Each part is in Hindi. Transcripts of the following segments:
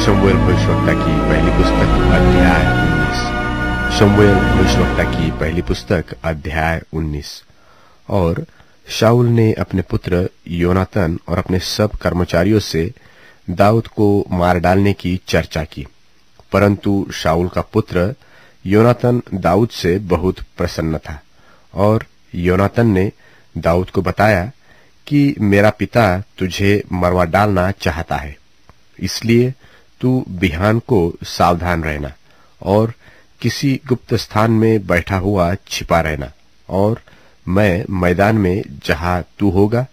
शमूएल भविष्यवक्ता की पहली पुस्तक अध्याय 19। शमूएल भविष्यवक्ता की पहली पुस्तक अध्याय 19। और शाऊल ने अपने पुत्र योनातन और अपने सब कर्मचारियों से दाऊद को मार डालने की चर्चा की, परंतु शाऊल का पुत्र योनातन दाऊद से बहुत प्रसन्न था। और योनातन ने दाऊद को बताया कि मेरा पिता तुझे मरवा डालना चाहता है, इसलिए तू बिहान को सावधान रहना और किसी गुप्त स्थान में बैठा हुआ छिपा रहना, और मैं मैदान में जहां तू होगा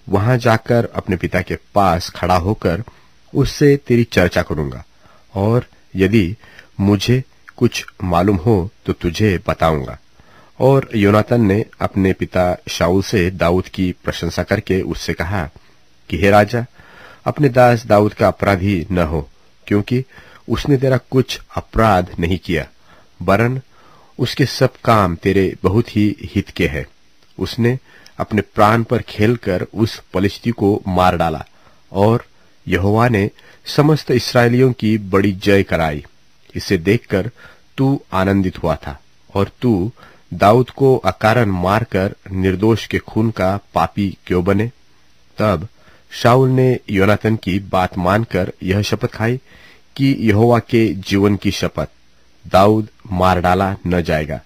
वहां जाकर अपने पिता के पास खड़ा होकर उससे तेरी चर्चा करूंगा, और यदि मुझे कुछ मालूम हो तो तुझे बताऊंगा। और योनातन ने अपने पिता शाऊल से दाऊद की प्रशंसा करके उससे कहा कि हे राजा, अपने दास दाऊद का अपराधी न हो, क्योंकि उसने तेरा कुछ अपराध नहीं किया, वरन उसके सब काम तेरे बहुत ही हित के हैं। उसने अपने प्राण पर खेलकर उस पलिश्ती को मार डाला, और यहोवा ने समस्त इस्राएलियों की बड़ी जय कराई। इसे देखकर तू आनंदित हुआ था, और तू दाऊद को अकारण मारकर निर्दोष के खून का पापी क्यों बने? तब शाऊल ने योनातन की बात मानकर यह शपथ खाई कि यहोवा के जीवन की शपथ, दाऊद मार डाला न जाएगा।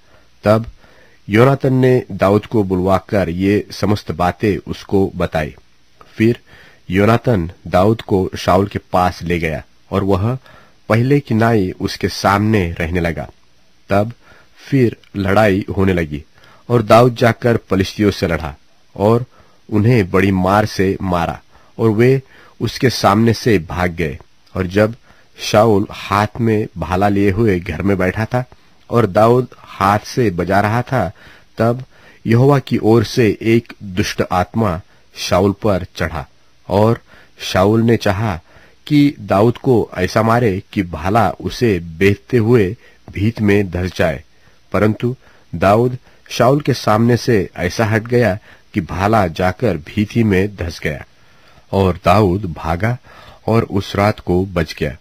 तब योनातन ने दाऊद को बुलवाकर ये समस्त बातें उसको बताई। फिर योनातन दाऊद को शाऊल के पास ले गया, और वह पहले की नाई उसके सामने रहने लगा। तब फिर लड़ाई होने लगी, और दाऊद जाकर पलिश्तियों से लड़ा और उन्हें बड़ी मार से मारा, और वे उसके सामने से भाग गए। और जब शाऊल हाथ में भाला लिए हुए घर में बैठा था और दाऊद हाथ से बजा रहा था, तब यहोवा की ओर से एक दुष्ट आत्मा शाऊल पर चढ़ा, और शाऊल ने चाहा कि दाऊद को ऐसा मारे कि भाला उसे बेधते हुए भीत में धस जाए, परंतु दाऊद शाऊल के सामने से ऐसा हट गया कि भाला जाकर भीति में धस गया, और दाऊद भागा और उस रात को बच गया।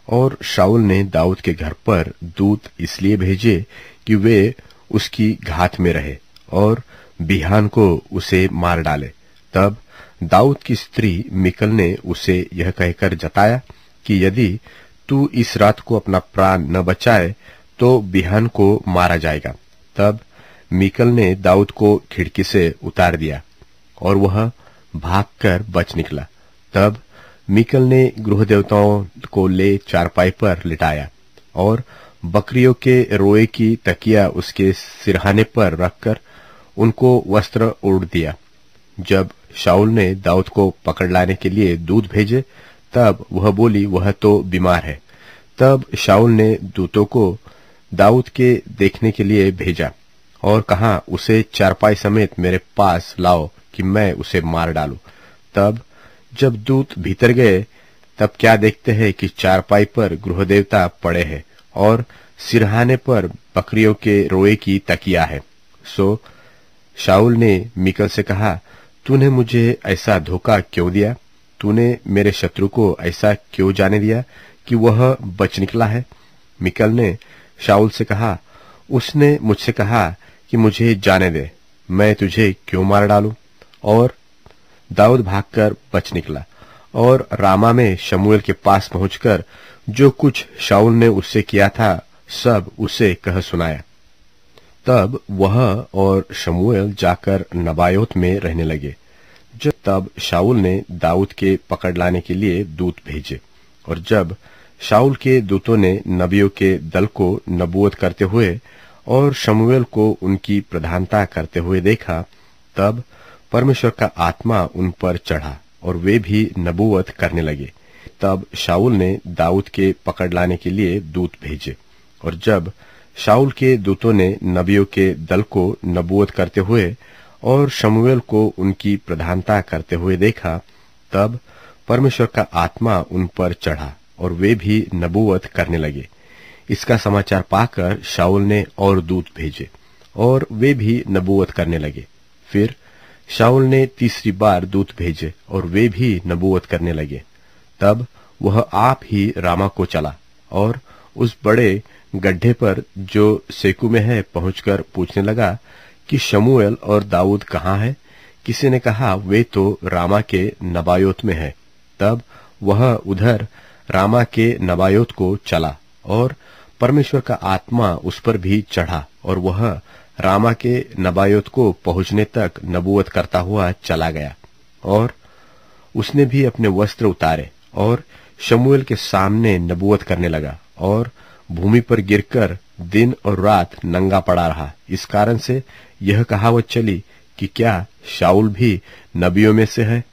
और शाऊल ने दाऊद के घर पर दूत इसलिए भेजे कि वे उसकी घात में रहे और बिहान को उसे मार डाले। तब दाऊद की स्त्री मिकल ने उसे यह कहकर जताया कि यदि तू इस रात को अपना प्राण न बचाए तो बिहान को मारा जाएगा। तब मिकल ने दाऊद को खिड़की से उतार दिया, और वह भागकर बच निकला। तब मिकल ने गृह देवताओं को ले चारपाई पर लिटाया, और बकरियों के रोए की तकिया उसके सिरहाने पर रखकर उनको वस्त्र ओढ़ दिया। जब शाऊल ने दाऊद को पकड़ लाने के लिए दूत भेजे, तब वह बोली, वह तो बीमार है। तब शाऊल ने दूतों को दाऊद के देखने के लिए भेजा और कहा, उसे चारपाई समेत मेरे पास लाओ कि मैं उसे मार डालूं। तब जब दूत भीतर गए, तब क्या देखते हैं कि चारपाई पर गृह देवता पड़े हैं और सिरहाने पर बकरियों के रोए की तकिया है। सो शाऊल ने मिकल से कहा, तूने मुझे ऐसा धोखा क्यों दिया? तूने मेरे शत्रु को ऐसा क्यों जाने दिया कि वह बच निकला है? मिकल ने शाऊल से कहा, उसने मुझसे कहा कि मुझे जाने दे, मैं तुझे क्यों मार डालूं? और दाऊद भागकर बच निकला, और रामा में शमूएल के पास पहुंचकर जो कुछ शाऊल ने उससे किया था सब उसे कह सुनाया। तब वह और शमूएल जाकर नबायोत में रहने लगे। तब शाऊल ने दाऊद के पकड़ लाने के लिए दूत भेजे, और जब शाऊल के दूतों ने नबियों के दल को नबूवत करते हुए और शमूएल को उनकी प्रधानता करते हुए देखा, तब परमेश्वर का आत्मा उन पर चढ़ा और वे भी नबूवत करने लगे। तब शाऊल ने दाऊद के पकड़ लाने के लिए दूत भेजे, और जब शाऊल के दूतों ने नबियों के दल को नबूवत करते हुए और शमूएल को उनकी प्रधानता करते हुए देखा, तब परमेश्वर का आत्मा उन पर चढ़ा और वे भी नबूवत करने लगे। इसका समाचार पाकर शाऊल ने और दूत भेजे, और वे भी नबूवत करने लगे। फिर शाऊल ने तीसरी बार दूत भेजे, और वे भी नबूवत करने लगे। तब वह आप ही रामा को चला और उस बड़े गड्ढे पर जो सेकू में है पहुंचकर पूछने लगा कि शमूएल और दाऊद कहाँ है। किसी ने कहा, वे तो रामा के नबायोत में है। तब वह उधर रामा के नबायोत को चला और परमेश्वर का आत्मा उस पर भी चढ़ा और वह रामा के नबायोत को पहुंचने तक नबूवत करता हुआ चला गया। और उसने भी अपने वस्त्र उतारे और शमूएल के सामने नबूवत करने लगा और भूमि पर गिरकर दिन और रात नंगा पड़ा रहा। इस कारण से यह कहावत चली कि क्या शाऊल भी नबियों में से है।